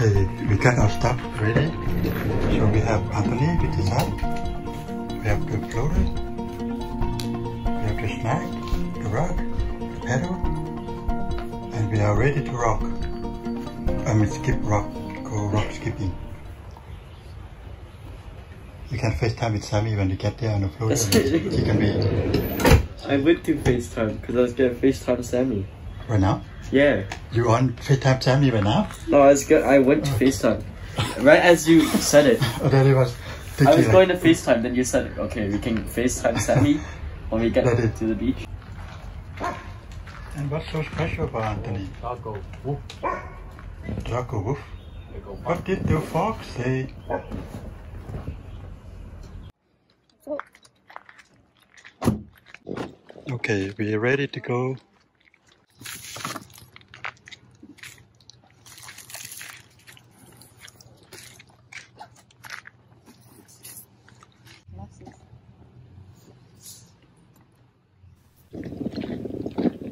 Okay, we got our stuff ready. So we have Anthony with his hat. We have the floater. We have the snack, the rug, the pedal. And we are ready to rock. I mean skip rock, go rock skipping. You can FaceTime with Sammy when you get there on the floater. He can be... I went to FaceTime because I was going to FaceTime Sammy. Right now? Yeah. You on FaceTime Sammy right now? No, I went to FaceTime. Right as you said it. Oh, then it was I was going to FaceTime, then you said, okay, we can FaceTime Sammy when we get to the beach. And what's so special about Anthony? Draco Woof. Draco Woof? What did the fox say? Okay, we are ready to go.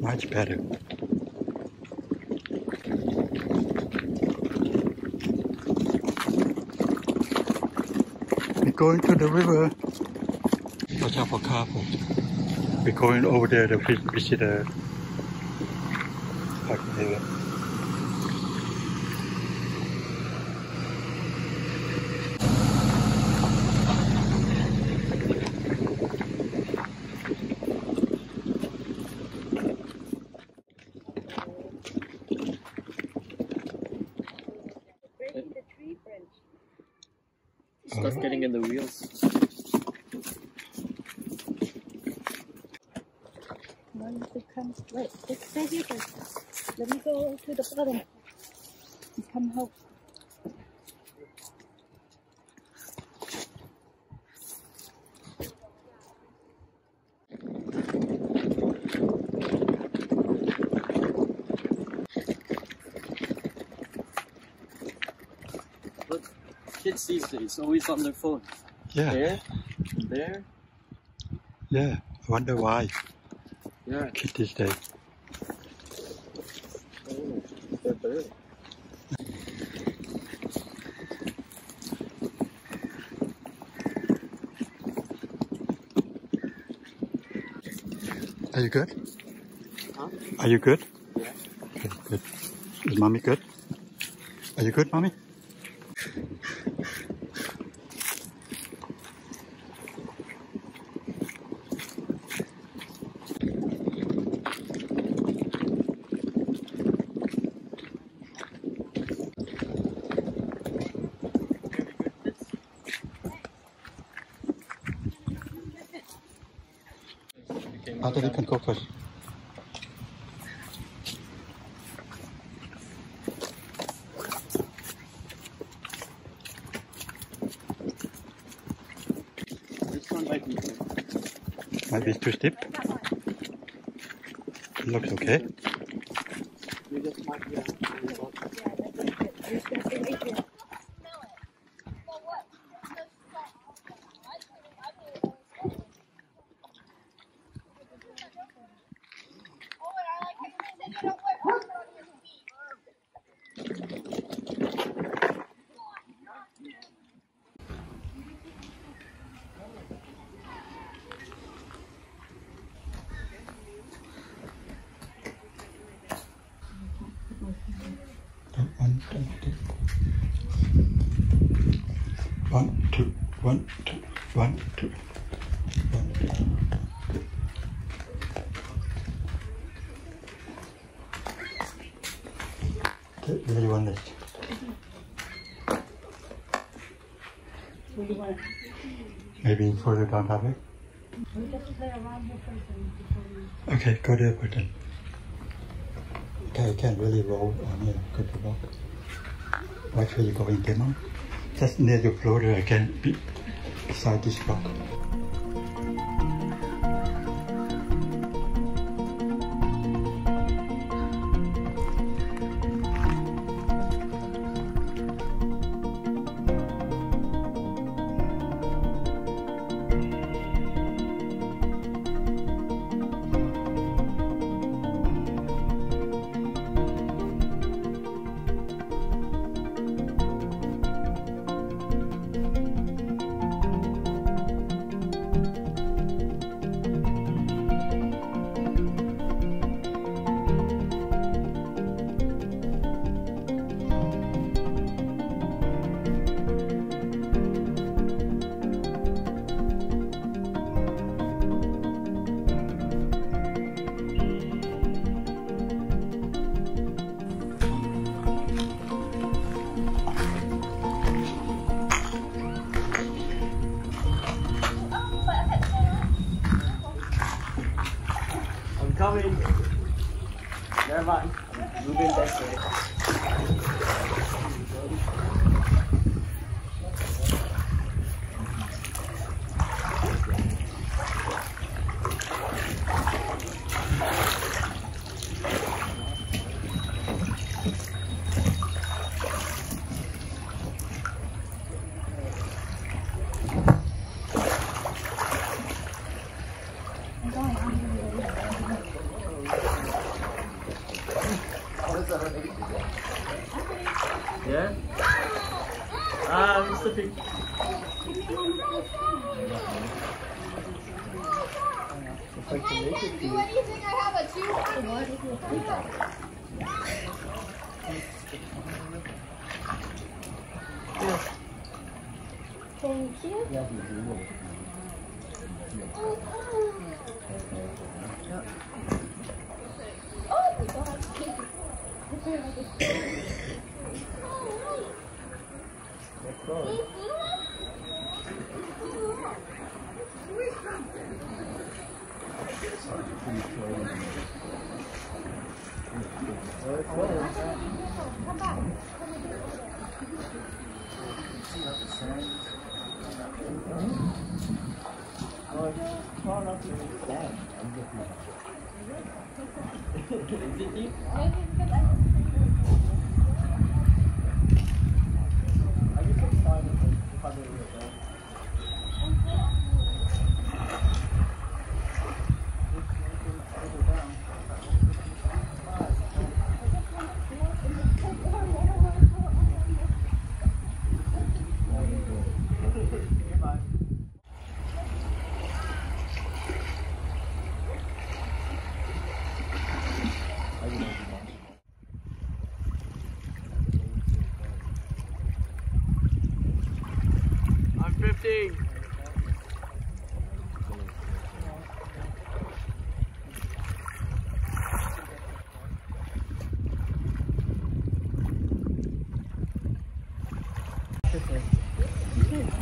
Much better. We're going to the river. Watch out for car, folks. We're going over there to visit a parking area. Stuff getting in the wheels. Wait, just stay here first. Let me go to the bottom. Come help. Look, kids these days always on their phone. Yeah. There, and there. Yeah, I wonder why. Yeah. Kids these days. Oh, they're bird. Are you good? Huh? Are you good? Yeah. Okay, good. Is mommy good? Are you good, mommy? Anthony can go first. This one might be Might be too steep. It looks okay. You just might be One, two, one, two, one, two. Okay, where do you want this? Where do you want it? Maybe further down that way? We have to play around here first and before we... Okay, go there, but then. Okay, you can't really roll on here. Good to rock. Watch where you're going, Demon. Just near the floater, I can be beside this rock. coming. Never mind. Moving that way. Yeah? Mr. Pig. If I can make it to you. What do you think I have a 2-1? Thank you. Oh my God. Come back. I'm 15.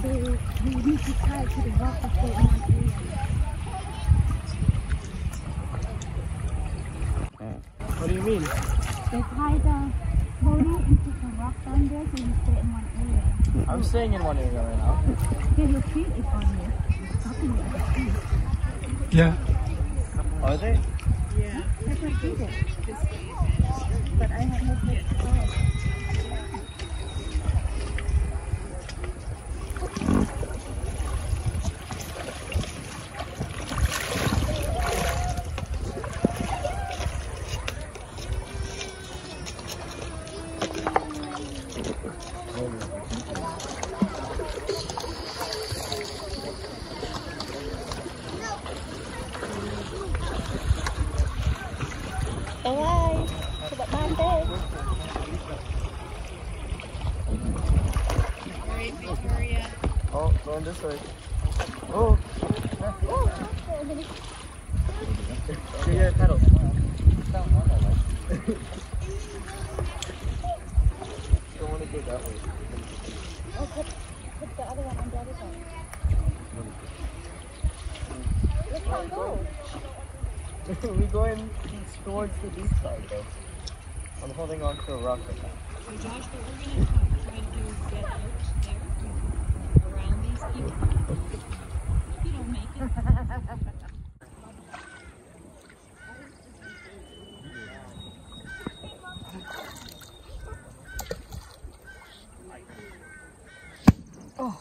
They need to tie to the rock to stay in one area. What do you mean? They tie the pony into the rock down there so you stay in one area. I'm staying in one area right now. Yeah, your feet is on here. It's stopping you at the feet. Yeah. Are they? Yeah. I can see it. But I have no place to go. Bye. Sebab pantai. Alright, Victoria. Oh, going this way. Oh. Oh, Yeah, pedal. Don't want to go that way. oh, put the other one on the other side. Let's not go. We're going towards the beach side though. I'm holding on to a rock right now. So Josh, what we're going to try to do is get out there around these people. If you don't make it. Oh.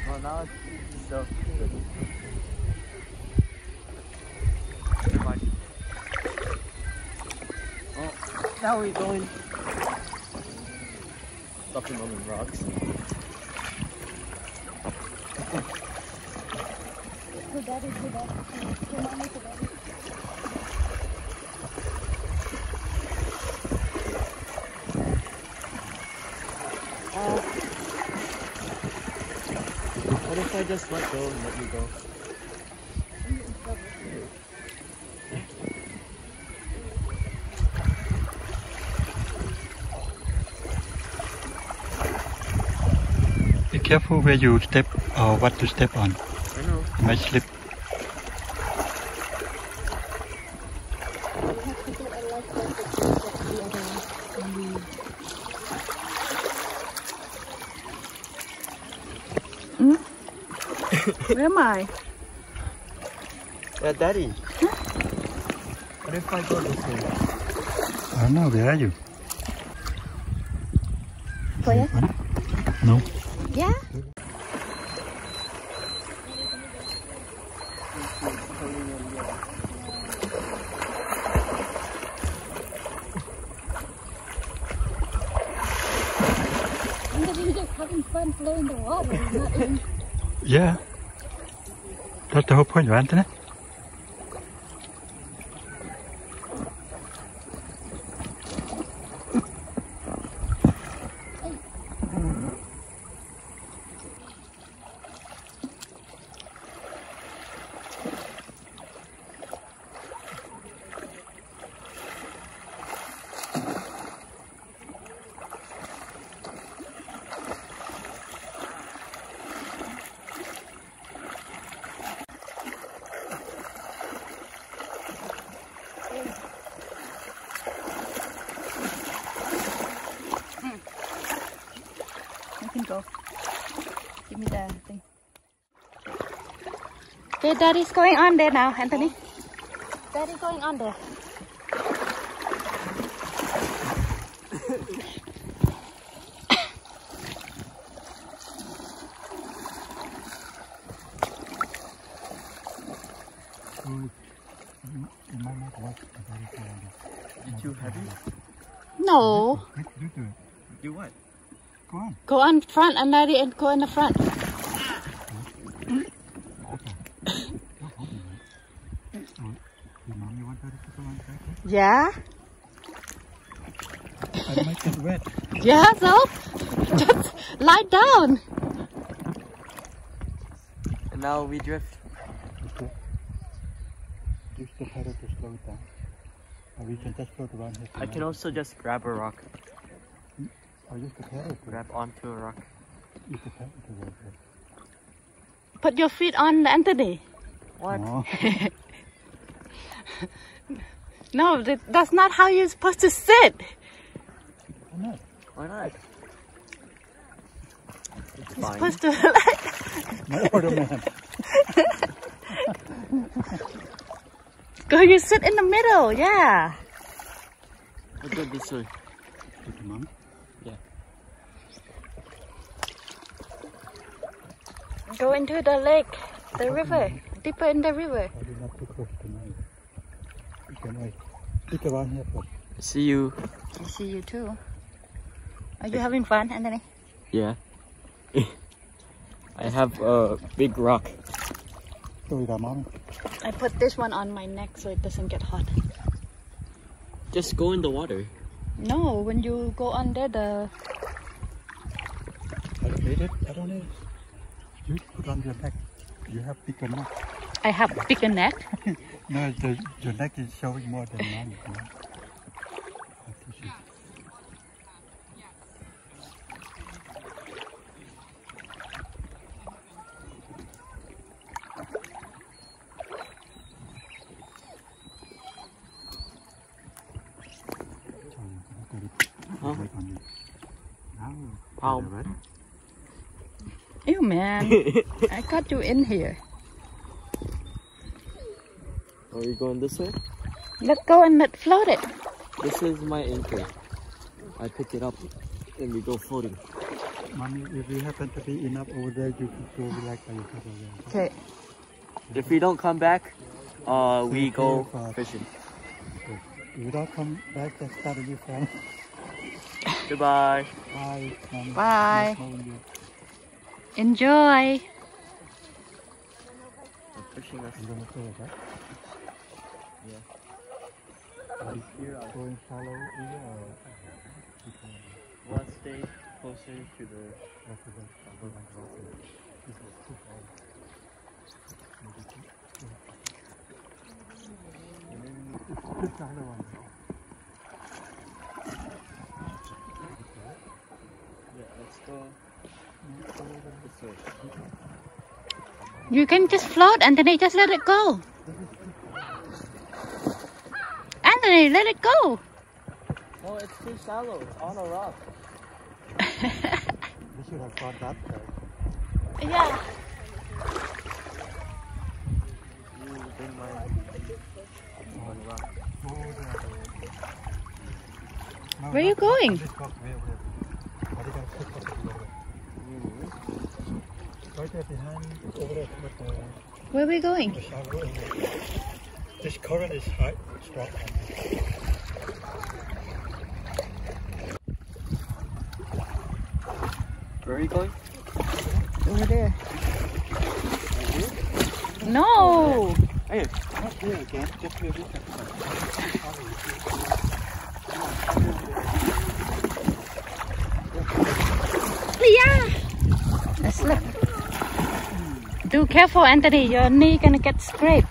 Well, now it's so good. Oh, now we're going stepping on the rocks. To daddy, to daddy. To mommy, to daddy. What if I just let go and let you go? Be careful where you step or what to step on. I know. You might slip. Where am I? Yeah, Daddy. What if I go this way? I don't know, where are you? Where? No. Yeah. And then you're just having fun playing in the water, not in. Yeah. That's the whole point, right, Anthony? You can go. Give me the thing. Okay, Daddy's going on there now, Anthony. Daddy going on there. Too heavy? No. Do what? Go on. Go on front and Daddy and go in the front. Mom, you want her to go on back? Yeah. I might get wet. Yeah, so just lie down. And now we drift. Okay. Use the pedal to slow it down. Or we can just float around here. I can also just grab a rock. Or use the pedal to Grab onto a rock. use the pedal to work with. Put your feet on, Anthony. What? No. No, that's not how you're supposed to sit. Why not? Why not? It's You're fine. supposed to like. My older man. Go, you sit in the middle. Yeah. I'll go this way. With Mom? Go into the lake, the river, deeper in the river. Probably not too close to mine. You can wait. Stick around here first. See you. I see you too. Are you having fun, Anthony? Yeah. I have a big rock. Go with our mom. I put this one on my neck so it doesn't get hot. Just go in the water. No, when you go under the... I don't need it. I don't need it. You put on your neck. You have bigger neck. I have bigger neck. No, your neck is showing more than mine. You know? Huh? Now, How? ready? Ew, man. I got you in here. Are we going this way? Let's go and let float it. This is my anchor. I pick it up and we go floating. Mommy, if you happen to be enough over there, you can go relax by yourself over there. Okay. If we don't come back, we go fishing. Okay. If you don't come back, just start a new friend. Goodbye. Bye. Mommy. Bye. Nice knowing you. Enjoy. They're pushing us. You gonna stay right? Yeah. Are you going shallow here or? Let's stay closer to the Okay. Let's go. You can just float, Anthony. Just let it go. Anthony, let it go. Oh, it's too shallow. It's on a rock. We should have got that guy. Yeah. You bring my on rock. No, Where are you not- going? Just walk way over there. Are they gonna pick up the water? Right there behind, over there with Where are we going? the shallow. This current is high, strong. Where are you going? Over there. No. Hey, Not here again, just where we can Yeah. Let's look. Do careful, Anthony. Your knee gonna get scraped.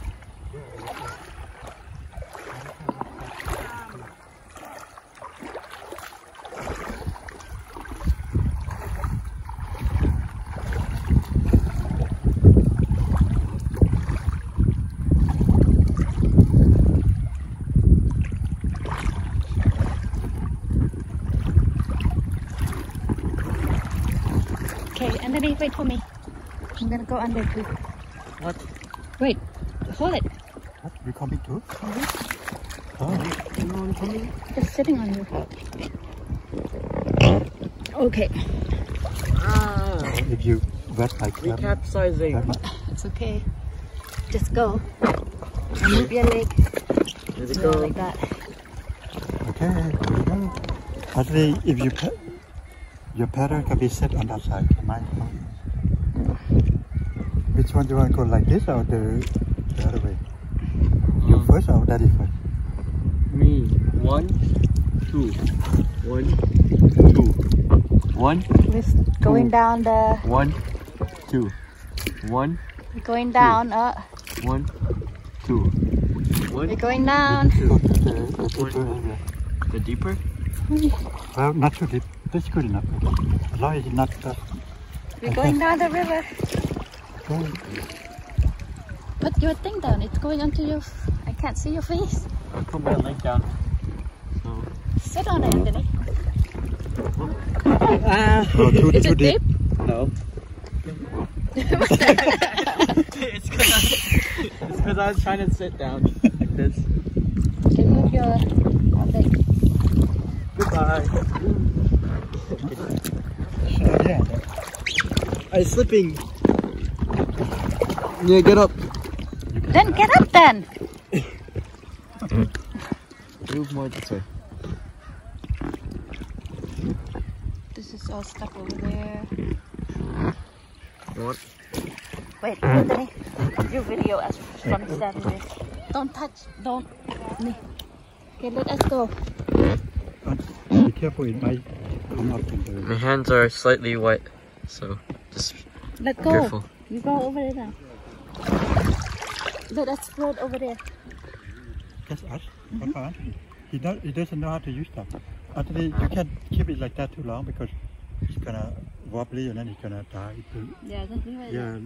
Okay, Anthony, wait for me. I'm gonna go under too. what? Wait, hold it. What? You coming too? Oh, You know what I'm coming? Just sitting on you. Okay, Ah, if you wet like we that, capsizing. it's okay. Just go. And move your leg. There we Yeah, go. like that. okay, here we go. Actually, if you your paddle can be set on that side. Mine. Which one do you want to go, like this or the other way? You first or daddy first? Me. 1, 2. 1, 2. 1, We're going down the. 1, 2. 1, We're going down. 1, 2. 1. We're going down. Go to the deeper area. The deeper? Well, not too deep. That's good enough. As long as it's not that. We're going down the river. Okay. Put your thing down. It's going onto your. I can't see your face. I'll put my leg down. So. Sit on it, Anthony. Oh, too Is it deep. deep? No. It's because I was trying to sit down like this. Okay, move your leg. Goodbye. Yeah. I'm slipping. Yeah, get up. Then get up then. Move more this way. This is all stuck over there. What? Wait, Anthony. You video us from standing there. Don't touch. Don't. Okay, let us go. Be careful, it might come up in the. My hands are slightly wet, so just Let go. careful. You go over there now. Let us float over there. That's us. He doesn't know how to use that. Actually, you can't keep it like that too long because it's gonna wobbly and then it's gonna die. Yeah, just leave it. Yeah.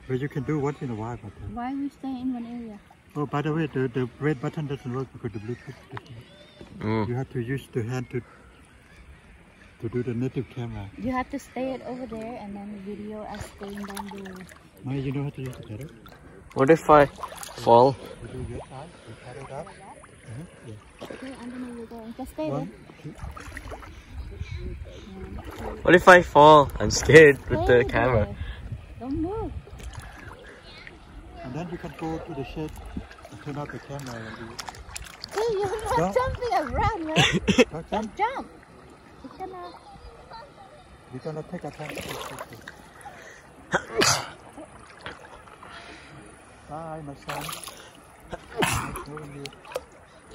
But you can do once in a while. But, Why we stay in one area? oh, by the way, the red button doesn't work because the Bluetooth doesn't. Mm. You have to use the hand to do the native camera. You have to stay it over there and then video us staying down there. Maya, you know how to use the pedal? What if I fall? You do your side, you pedal up. Okay, Anthony, you're going. Just stay there. One, two. What if I fall? I'm scared with Stay the camera. there. Don't move. And then you can go to the shed and turn off the camera and do. Hey, you're not Don't- jumping around, man. Don't Don't jump. You're gonna... We're gonna take our time. Bye, my son.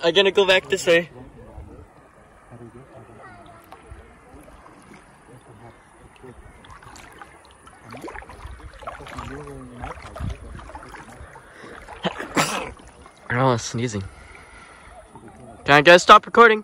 I'm gonna go back this way. Oh, sneezing. Can I guys stop recording?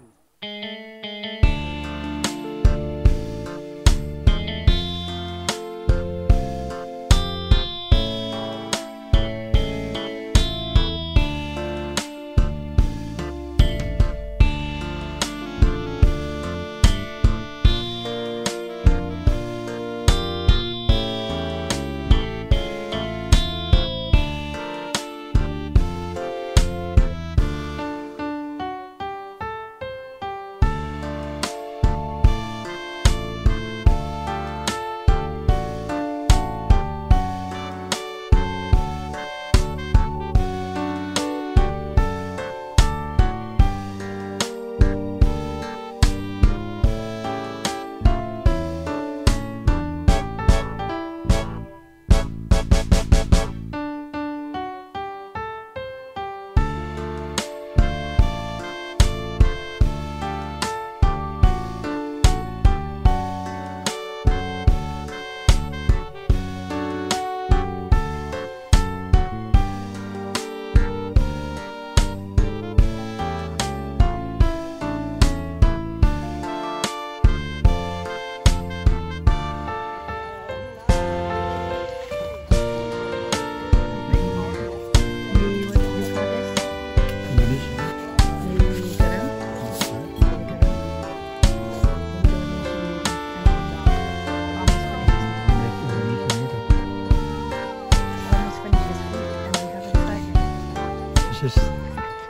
This is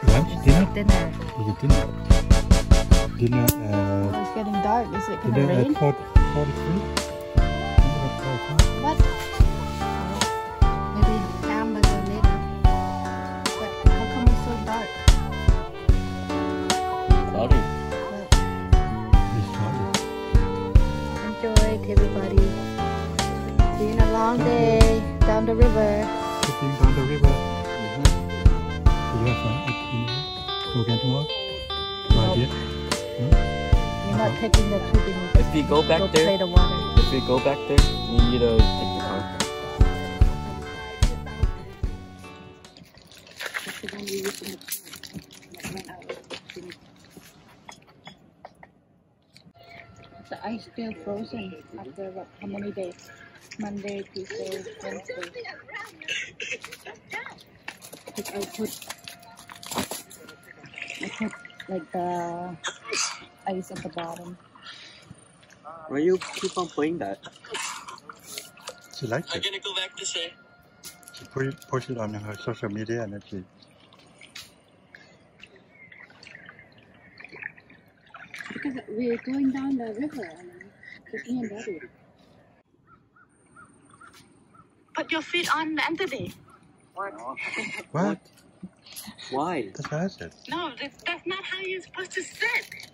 lunch, dinner? Dinner. Is it dinner? Dinner Oh, it's getting dark. Is it gonna dinner rain? at 43? What? Maybe hamburger later. But how come it's so dark? Cloudy. It's cloudy. Enjoy it, everybody. Been a long day down the river. Sitting down the river. Do you have fun? Go again tomorrow? No idea? No? You're not taking the tubing. If we go back Go there, play the water. if we go back there, we need to take the car. The ice still frozen after what, how many days? Monday, Tuesday, Wednesday. Because I put like the ice at the bottom. Why you keep on playing that? She likes it. Go back to say. She posts it on her social media and she... Because we're going down the river, with me and Daddy. Put your feet on Anthony. What? Why? That's what I said. No, that's not how you're supposed to sit.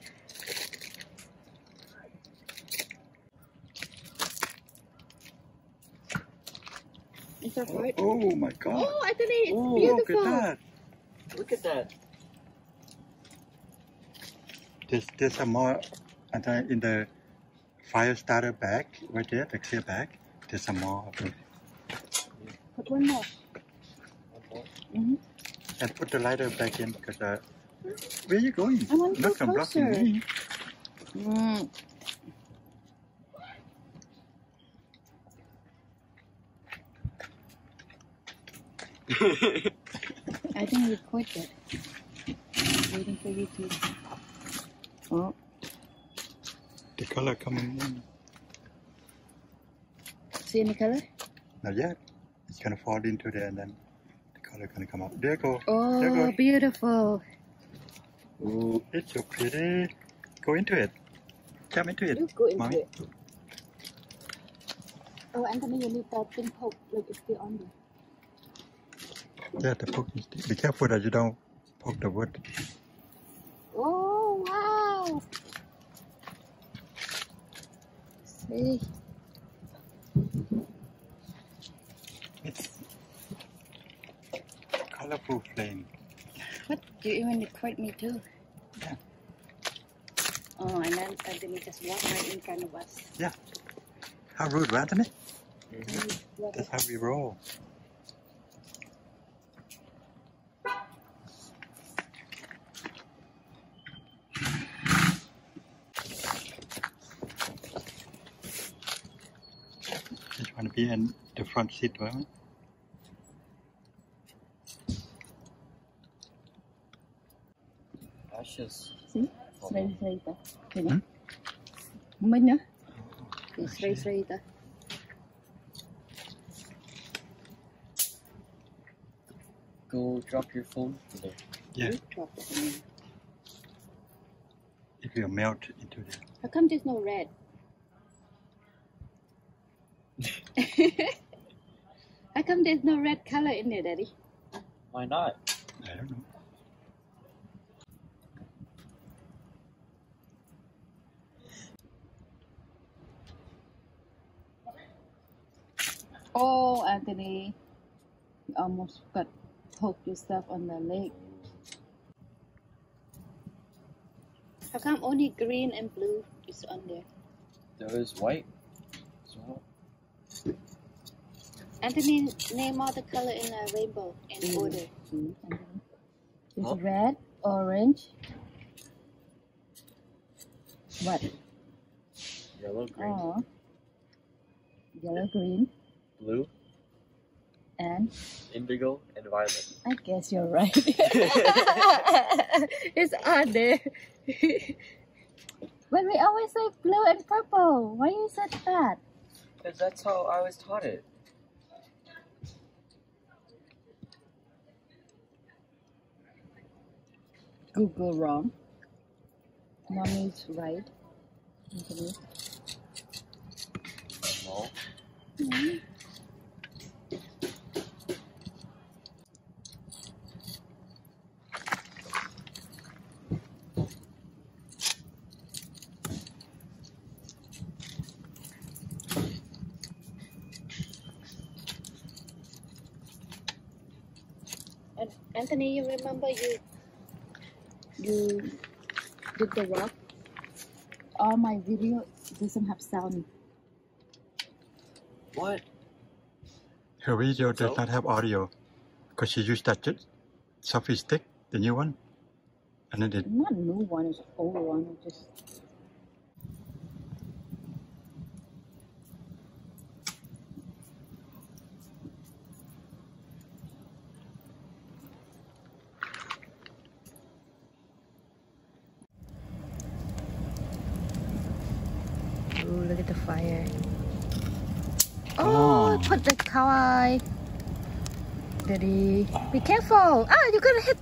Is that right? Oh my god. Oh, Anthony, it's Oh, beautiful. Look at that. Look at that. There's some more in the fire starter bag right there, the clear bag. There's some more of it. Put one more. Mm-hmm. And put the lighter back in because where are you going? I want to Not go blocking closer. me. Mm. I think we quit it. Waiting for you to. Oh, The color coming in. see any color? Not yet. It's gonna fall into there and then the color gonna come out. There you go. Oh, There you go. beautiful. Ooh, it's so pretty. Go into it. Jump into it. You go into Mommy. it. Oh, Anthony, you need that thing poke, like it's still on there. Yeah, the poke is... Be careful that you don't poke the wood. Oh, wow. See? It's colorful flame. What? You even record me too? Yeah. Oh, and then Anthony just walked right in front of us. Yeah. How rude, right, Anthony? What? That's how we roll. want to be in the front seat, right? Ashes. See? Straight, straight. Okay. Mình nữa. Straight, straight. Go drop your phone there. Yeah. Drop it. If you melt into the... How come there's no red? How come there's no red color in there, Daddy? Why not? I don't know. Oh, Anthony, you almost got poked yourself on the leg. How come only green and blue is on there? There is white as well. Anthony, name all the color in a rainbow in order. There's red, orange. What? Yellow, green, Oh. Yellow, green, blue, and indigo, and violet. I guess you're right. It's on there. But we always say blue and purple. Why you said that? Because that's how I was taught it. Google wrong. Mommy's right. Okay. No. And Anthony, you remember you did the rock? All my video doesn't have sound. What? Her video does So? not have audio because she used that selfie stick, the new one, and then it... Not new one, it's old one. It just Ooh, look at the fire. Oh, put the kawaii. Daddy, be careful. Ah, you're gonna hit.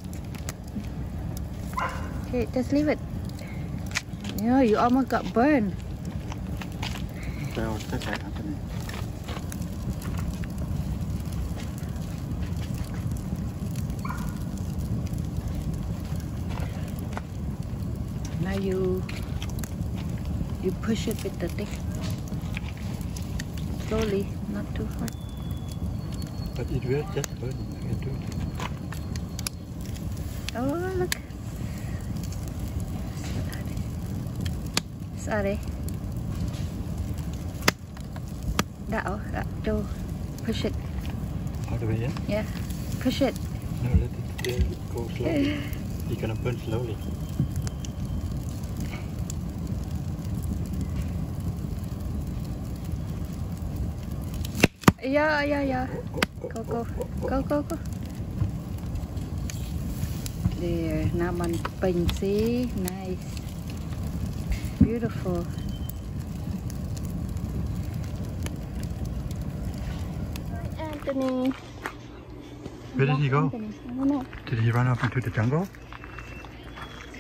Okay, just leave it. Yeah, you almost got burned. Well, that's right, Anthony. Now you push it with the stick. Slowly, not too hard. But it will just burn. You can do it. Oh, look. Sorry. That, Joe, push it. All the way in? Yeah, push it. No, let it go slowly. It's gonna burn slowly. Yeah. Go. There, naman pink, see? Nice. Beautiful. Anthony. Where did he go? Anthony. I don't know. Did he run off into the jungle?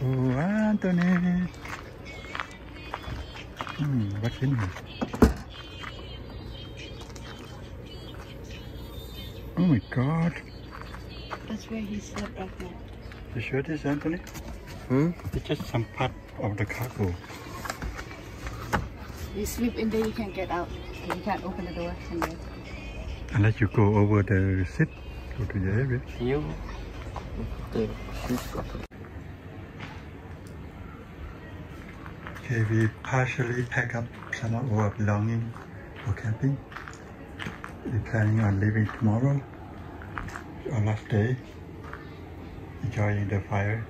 Oh, Anthony. What's in here? Oh my God. That's where he slept right now. You sure this, Anthony? It's just some part of the cargo. You sleep in there, you can't get out. You can't open the door from there. Unless you go over the seat, go to the area. Can you? The shoes got them. Okay, we partially pack up some of our belongings for camping. We're planning on leaving tomorrow, our last day, enjoying the fire.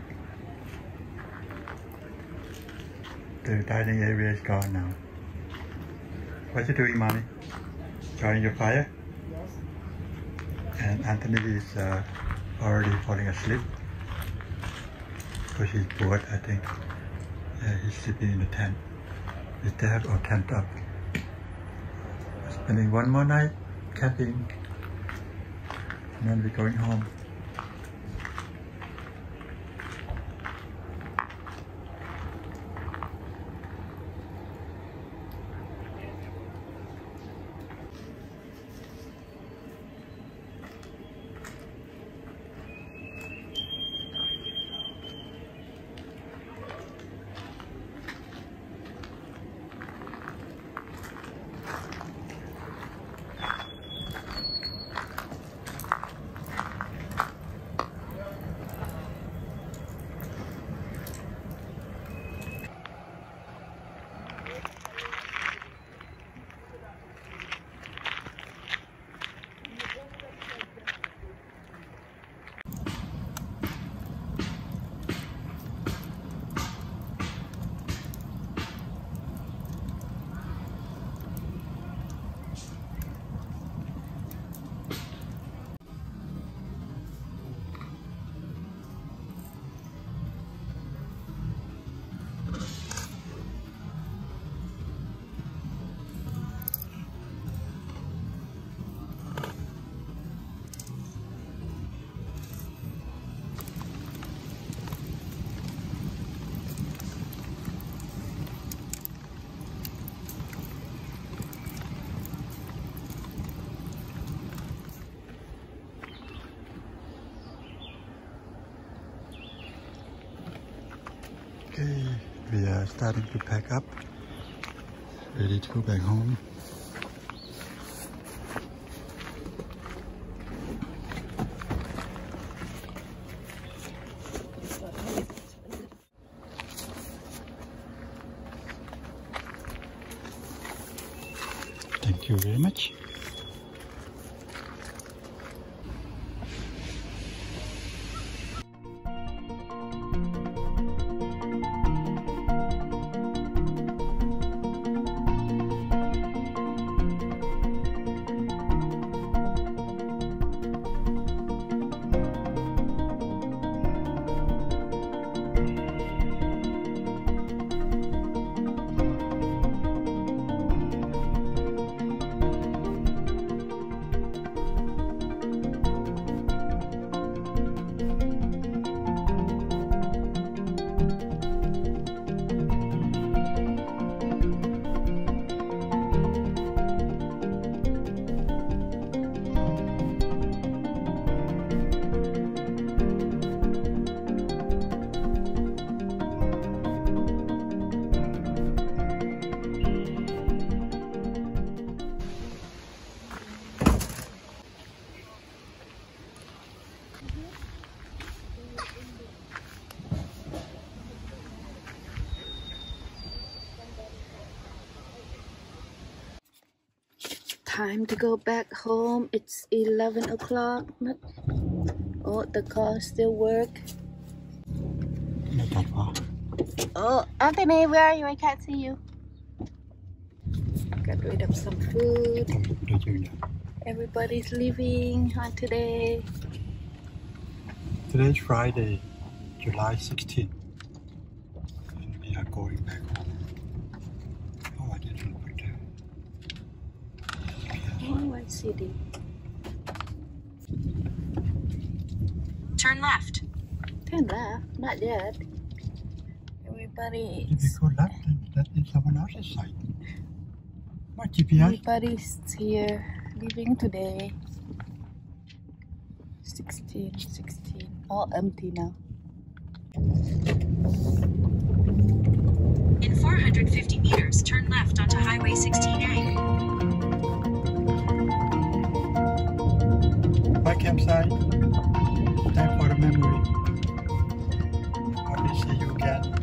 The dining area is gone now. What you doing, Mommy? enjoying your fire? Yes. And Anthony is already falling asleep because he's bored, I think. He's sleeping in the tent. Is that or tent up? Spending one more night camping and then we're going home. Okay, we are starting to pack up, ready to go back home. Thank you very much. Time to go back home. It's 11 o'clock. Oh, the car still work. Not that far. Oh, Anthony, where are you? I can't see you. Got rid of some food. Everybody's leaving on today. Today's Friday, July 16th. And we are going back home. Oh, I didn't put that. Oh, one city. Turn left. Turn left. Not yet. Everybody. If you go left, then that is someone else's side. My GPS. Everybody's here, leaving today. 16. All empty now. In 450 meters, turn left onto Highway 16A. My campsite. Time for the memory. Hope to see you again.